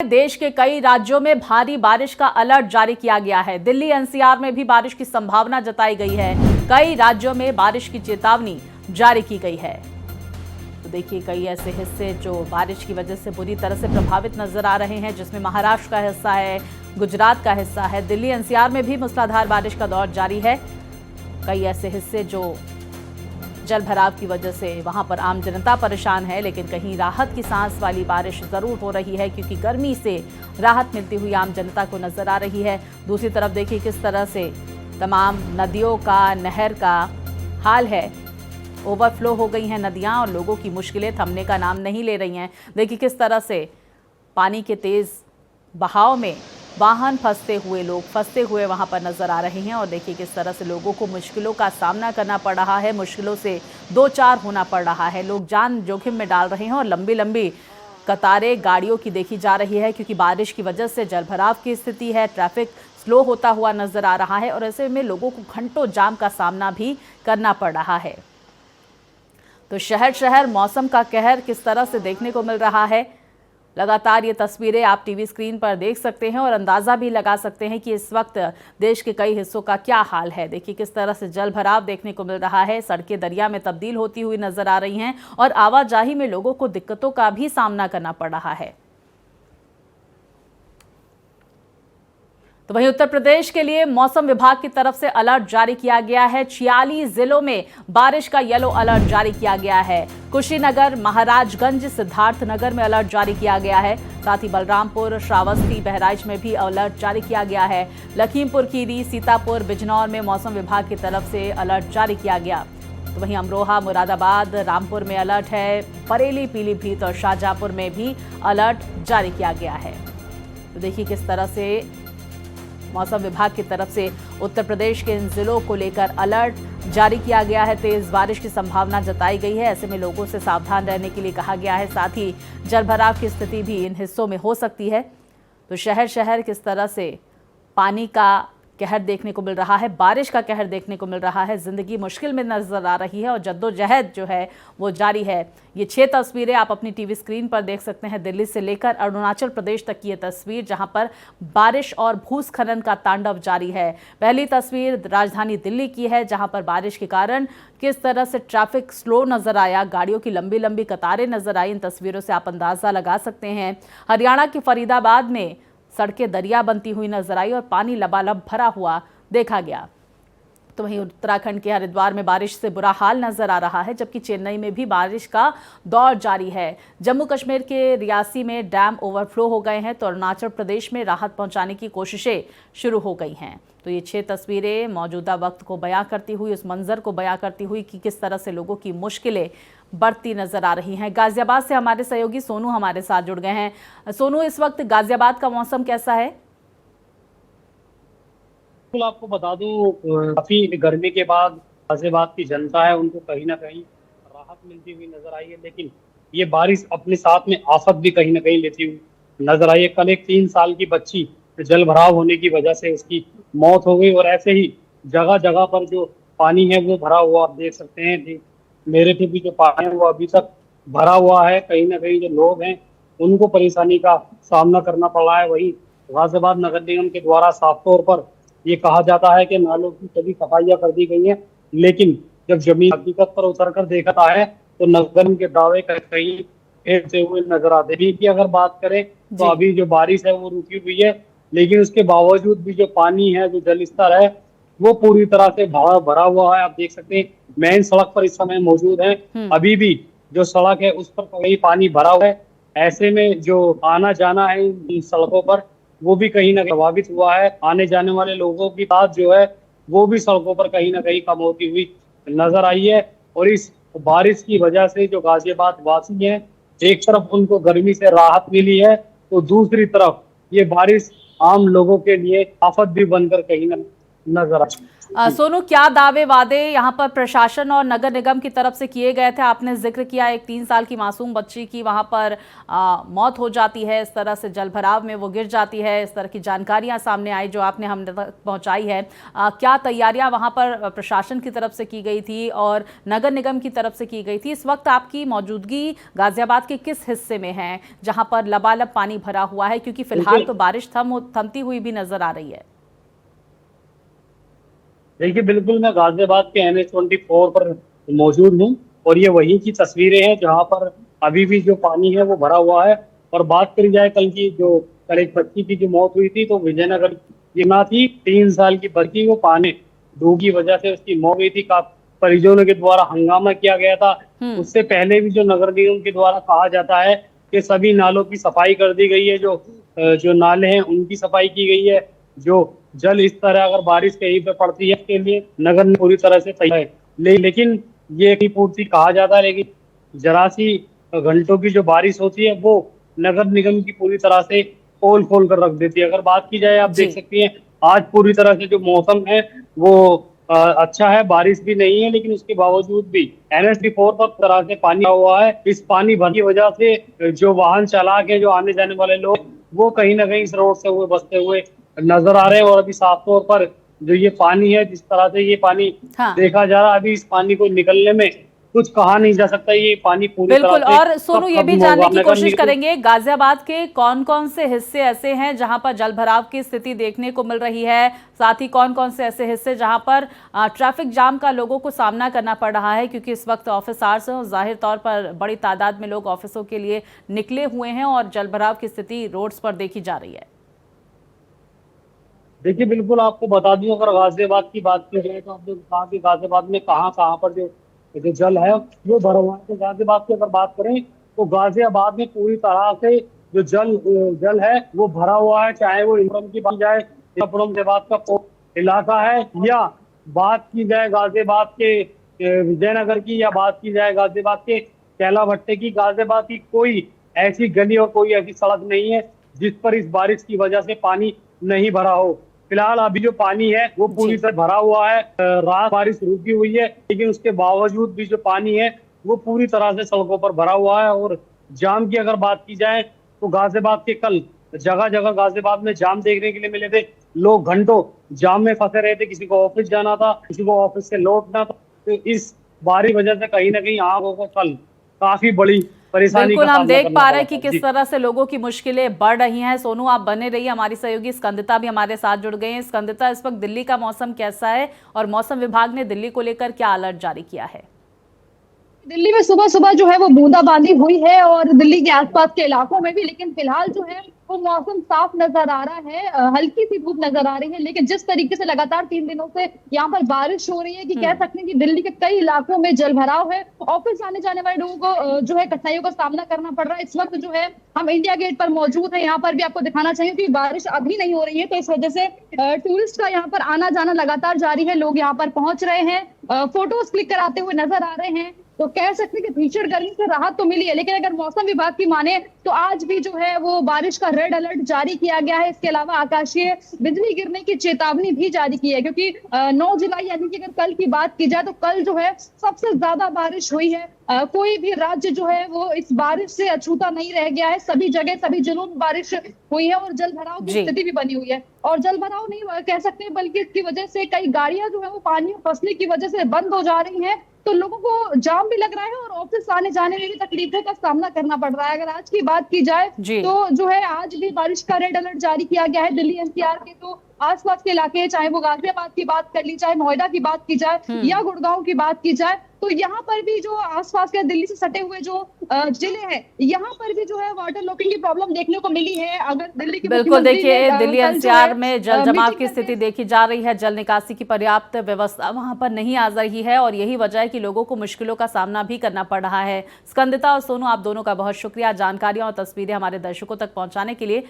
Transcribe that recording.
देश के कई राज्यों में भारी बारिश का अलर्ट जारी किया गया है। दिल्ली एनसीआर में भी बारिश की संभावना जताई गई है। कई राज्यों में बारिश की चेतावनी जारी की गई है। तो देखिए, कई ऐसे हिस्से जो बारिश की वजह से बुरी तरह से प्रभावित नजर आ रहे हैं, जिसमें महाराष्ट्र का हिस्सा है, गुजरात का हिस्सा है। दिल्ली एनसीआर में भी मूसलाधार बारिश का दौर जारी है। कई ऐसे हिस्से जो जल भराव की वजह से वहां पर आम जनता परेशान है, लेकिन कहीं राहत की सांस वाली बारिश जरूर हो रही है, क्योंकि गर्मी से राहत मिलती हुई आम जनता को नजर आ रही है। दूसरी तरफ देखिए किस तरह से तमाम नदियों का, नहर का हाल है। ओवरफ्लो हो गई हैं नदियां और लोगों की मुश्किलें थमने का नाम नहीं ले रही हैं। देखिए किस तरह से पानी के तेज बहाव में वाहन फंसते हुए वहां पर नजर आ रहे हैं। और देखिए किस तरह से लोगों को मुश्किलों का सामना करना पड़ रहा है, मुश्किलों से दो चार होना पड़ रहा है। लोग जान जोखिम में डाल रहे हैं और लंबी लंबी कतारें गाड़ियों की देखी जा रही है, क्योंकि बारिश की वजह से जलभराव की स्थिति है। ट्रैफिक स्लो होता हुआ नजर आ रहा है और ऐसे में लोगों को घंटों जाम का सामना भी करना पड़ रहा है। तो शहर शहर मौसम का कहर किस तरह से देखने को मिल रहा है, लगातार ये तस्वीरें आप टीवी स्क्रीन पर देख सकते हैं और अंदाज़ा भी लगा सकते हैं कि इस वक्त देश के कई हिस्सों का क्या हाल है। देखिए किस तरह से जल भराव देखने को मिल रहा है, सड़कें दरिया में तब्दील होती हुई नजर आ रही हैं और आवाजाही में लोगों को दिक्कतों का भी सामना करना पड़ रहा है। तो वहीं उत्तर प्रदेश के लिए मौसम विभाग की तरफ से अलर्ट जारी किया गया है। 46 जिलों में बारिश का येलो अलर्ट जारी किया गया है। कुशीनगर, महाराजगंज, सिद्धार्थनगर में अलर्ट जारी किया गया है। साथ ही बलरामपुर, श्रावस्ती, बहराइच में भी अलर्ट जारी किया गया है। लखीमपुर खीरी, सीतापुर, बिजनौर में मौसम विभाग की तरफ से अलर्ट जारी किया गया। तो वहीं अमरोहा, मुरादाबाद, रामपुर में अलर्ट है। बरेली, पीलीभीत और शाहजहांपुर में भी अलर्ट जारी किया गया है। तो देखिए किस तरह से मौसम विभाग की तरफ से उत्तर प्रदेश के इन जिलों को लेकर अलर्ट जारी किया गया है। तेज बारिश की संभावना जताई गई है। ऐसे में लोगों से सावधान रहने के लिए कहा गया है। साथ ही जलभराव की स्थिति भी इन हिस्सों में हो सकती है। तो शहर शहर किस तरह से पानी का कहर देखने को मिल रहा है, बारिश का कहर देखने को मिल रहा है। जिंदगी मुश्किल में नजर आ रही है और जद्दोजहद जो है वो जारी है। ये 6 तस्वीरें आप अपनी टीवी स्क्रीन पर देख सकते हैं। दिल्ली से लेकर अरुणाचल प्रदेश तक की ये तस्वीर, जहां पर बारिश और भूस्खलन का तांडव जारी है। पहली तस्वीर राजधानी दिल्ली की है, जहां पर बारिश के कारण किस तरह से ट्रैफिक स्लो नजर आया, गाड़ियों की लंबी लंबी कतारें नजर आई। इन तस्वीरों से आप अंदाजा लगा सकते हैं। हरियाणा के फरीदाबाद में सड़कें दरिया बनती हुई नजर आई और पानी लबालब भरा हुआ देखा गया। तो वहीं उत्तराखंड के हरिद्वार में बारिश से बुरा हाल नजर आ रहा है, जबकि चेन्नई में भी बारिश का दौर जारी है। जम्मू कश्मीर के रियासी में डैम ओवरफ्लो हो गए हैं, तो अरुणाचल प्रदेश में राहत पहुंचाने की कोशिशें शुरू हो गई हैं। तो ये 6 तस्वीरें मौजूदा वक्त को बयां करती हुई, उस मंजर को बयां करती हुई कि किस तरह से लोगों की मुश्किलें बढ़ती नजर आ रही हैं। गाजियाबाद से हमारे सहयोगी सोनू हमारे साथ जुड़ गए हैं। सोनू, इस वक्त गाजियाबाद का मौसम कैसा है? बिल्कुल, आपको बता दूं, काफी गर्मी के बाद गाजियाबाद की जनता है उनको कहीं ना कहीं राहत मिलती हुई नजर आई है। लेकिन ये बारिश अपने साथ में आफत भी कहीं ना कहीं लेती हुई नजर आई है। कल एक 3 साल की बच्ची जल भराव होने की वजह से उसकी मौत हो गई और ऐसे ही जगह जगह पर जो पानी है वो भरा हुआ आप देख सकते हैं। मेरे पे भी जो पानी है वो अभी तक भरा हुआ है। कहीं ना कहीं जो लोग हैं उनको परेशानी का सामना करना पड़ रहा है। वही गाजियाबाद नगर निगम के द्वारा साफ तौर पर ये कहा जाता है कि नालों की सभी सफाइयां कर दी गई हैं, लेकिन जब जमीन हकीकत पर उतर कर देखा है तो नगर निगम के दावे कहीं से हुए नजर आते हैं। की अगर बात करें तो अभी जो बारिश है वो रुकी हुई है, लेकिन उसके बावजूद भी जो पानी है, जो जल स्तर है वो पूरी तरह से भरा हुआ है। आप देख सकते हैं मेन सड़क पर इस समय मौजूद है। अभी भी जो सड़क है उस पर कहीं पानी भरा हुआ है। ऐसे में जो आना जाना है इन सड़कों पर वो भी कहीं ना कहीं प्रभावित हुआ है। आने जाने वाले लोगों की बात जो है वो भी सड़कों पर कहीं ना कहीं कम होती हुई नजर आई है। और इस बारिश की वजह से जो गाजियाबाद वासी हैं, एक तरफ उनको गर्मी से राहत मिली है तो दूसरी तरफ ये बारिश आम लोगों के लिए आफत भी बनकर कहीं ना नजर आए। सोनू, क्या दावे वादे यहाँ पर प्रशासन और नगर निगम की तरफ से किए गए थे? आपने जिक्र किया एक 3 साल की मासूम बच्ची की वहां पर मौत हो जाती है, इस तरह से जल भराव में वो गिर जाती है, इस तरह की जानकारियां सामने आई जो आपने हम तक पहुंचाई है। क्या तैयारियां वहां पर प्रशासन की तरफ से की गई थी और नगर निगम की तरफ से की गई थी? इस वक्त आपकी मौजूदगी गाजियाबाद के किस हिस्से में है जहां पर लबालब पानी भरा हुआ है, क्योंकि फिलहाल तो बारिश थमती हुई भी नजर आ रही है? देखिए, बिल्कुल मैं गाजियाबाद के NH-24 पर मौजूद हूँ और ये वहीं की तस्वीरें हैं जहाँ पर अभी भी जो पानी है वो भरा हुआ है। और बात करी जाए कल एक बच्ची की जो मौत हुई थी, तो विजयनगर की ना थी, 3 साल की बच्ची, वो पानी डूब की वजह से उसकी मौत हुई थी। परिजनों के द्वारा हंगामा किया गया था। उससे पहले भी जो नगर निगम के द्वारा कहा जाता है कि सभी नालों की सफाई कर दी गई है, जो नाले हैं उनकी सफाई की गई है। जो जल इस तरह अगर बारिश कहीं पे पड़ती है के लिए नगर निगम पूरी तरह से तैयार है। लेकिन ये की पूर्ति कहा जाता है, लेकिन जरा सी घंटों की जो बारिश होती है वो नगर निगम की पूरी तरह से पोल खोल कर रख देती है। अगर बात की जाए, आप देख सकती हैं आज पूरी तरह से जो मौसम है वो अच्छा है, बारिश भी नहीं है, लेकिन उसके बावजूद भी NH-24 पर तरह से पानी हुआ है। इस पानी भरने की वजह से जो वाहन चालक है, जो आने जाने वाले लोग, वो कहीं ना कहीं इस रोड से हुए बसते हुए नजर आ रहे हैं। और अभी साफ तौर पर जो ये पानी है, जिस तरह से ये पानी देखा जा रहा है, अभी इस पानी को निकलने में कुछ कहा नहीं जा सकता। ये पानी पूरी तरह बिल्कुल। से और सोनू, ये भी जानने की कोशिश निकल करेंगे गाजियाबाद के कौन कौन से हिस्से ऐसे हैं जहां पर जल भराव की स्थिति देखने को मिल रही है, साथ ही कौन कौन से ऐसे हिस्से जहां पर ट्रैफिक जाम का लोगों को सामना करना पड़ रहा है, क्योंकि इस वक्त ऑफिस आवर्स हैं, जाहिर तौर पर बड़ी तादाद में लोग ऑफिसों के लिए निकले हुए हैं और जल भराव की स्थिति रोड्स पर देखी जा रही है। देखिए, बिल्कुल आपको बता दूं, अगर गाजियाबाद की बात की जाए तो आपने कहा कि गाजियाबाद में कहाँ कहाँ पर जो जो जल है वो भरा हुआ है। तो गाजियाबाद की अगर बात करें तो गाजियाबाद में पूरी तरह से जो जल है वो भरा हुआ है। चाहे वो इंद्रम की बात जाए, गाजियाबाद का इलाका है, या बात की जाए गाजियाबाद के विजयनगर की, या बात की जाए गाजियाबाद के कैला भट्टे की, गाजियाबाद की कोई ऐसी गली और कोई ऐसी सड़क नहीं है जिस पर इस बारिश की वजह से पानी नहीं भरा हो। फिलहाल अभी जो पानी है वो पूरी तरह भरा हुआ है। रात बारिश रुकी हुई है, लेकिन उसके बावजूद भी जो पानी है वो पूरी तरह से सड़कों पर भरा हुआ है। और जाम की अगर बात की जाए तो गाजियाबाद के कल जगह जगह गाजियाबाद में जाम देखने के लिए मिले थे। लोग घंटों जाम में फंसे रहे थे, किसी को ऑफिस जाना था, किसी को ऑफिस से लौटना था। तो इस बारिश वजह से कहीं ना कहीं आम लोगों को कल काफी बड़ी परेशानी का बिल्कुल, हम सामना देख करना पा रहे हैं पड़ा कि था। किस तरह से लोगों की मुश्किलें बढ़ रही हैं। सोनू, आप बने रहिए, हमारी सहयोगी स्कंदिता भी हमारे साथ जुड़ गए हैं। स्कंदिता, इस वक्त दिल्ली का मौसम कैसा है और मौसम विभाग ने दिल्ली को लेकर क्या अलर्ट जारी किया है? दिल्ली में सुबह सुबह जो है वो बूंदाबांदी हुई है और दिल्ली के आसपास के इलाकों में भी, लेकिन फिलहाल जो है वो मौसम साफ नजर आ रहा है। हल्की सी धूप नजर आ रही है, लेकिन जिस तरीके से लगातार 3 दिनों से यहाँ पर बारिश हो रही है कि कह सकते हैं कि दिल्ली के कई इलाकों में जल भराव है। ऑफिस आने जाने वाले लोगों को जो है कठिनाइयों का सामना करना पड़ रहा है। इस वक्त जो है हम इंडिया गेट पर मौजूद है, यहाँ पर भी आपको दिखाना चाहिए कि बारिश अभी नहीं हो रही है, तो इस वजह से टूरिस्ट का यहाँ पर आना जाना लगातार जारी है। लोग यहाँ पर पहुंच रहे हैं, फोटोज क्लिक कराते हुए नजर आ रहे हैं। तो कह सकते हैं कि भीषण गर्मी से राहत तो मिली है, लेकिन अगर मौसम विभाग की माने तो आज भी जो है वो बारिश का रेड अलर्ट जारी किया गया है। इसके अलावा आकाशीय बिजली गिरने की चेतावनी भी जारी की है, क्योंकि 9 जुलाई यानी कि अगर कल की बात की जाए तो कल जो है सबसे ज्यादा बारिश हुई है। कोई भी राज्य जो है वो इस बारिश से अछूता नहीं रह गया है। सभी जगह सभी जिलों में बारिश हुई है और जल भराव की स्थिति भी बनी हुई है। और जल भराव नहीं कह सकते, बल्कि इसकी वजह से कई गाड़ियां जो है वो पानी में फंसने की वजह से बंद हो जा रही हैं। तो लोगों को जाम भी लग रहा है और ऑफिस आने जाने में भी तकलीफों का सामना करना पड़ रहा है। अगर आज की बात की जाए तो जो है आज भी बारिश का रेड अलर्ट जारी किया गया है। दिल्ली NCR के तो आसपास के इलाके, चाहे वो गाजियाबाद की बात कर ली, चाहे नोएडा की बात की जाए या गुड़गांव की बात की जाए, तो यहाँ पर भी जो आसपास के दिल्ली से सटे हुए जो जिले हैं, यहाँ पर भी जो है वाटर लॉकिंग की प्रॉब्लम देखने को मिली है। अगर दिल्ली की बिल्कुल, देखिए दिल्ली NCR में जल जमाव की स्थिति देखी जा रही है। जल निकासी की पर्याप्त व्यवस्था वहां पर नहीं आ रही है और यही वजह है कि लोगों को मुश्किलों का सामना भी करना पड़ रहा है। स्कंदिता और सोनू, आप दोनों का बहुत शुक्रिया जानकारियां और तस्वीरें हमारे दर्शकों तक पहुंचाने के लिए।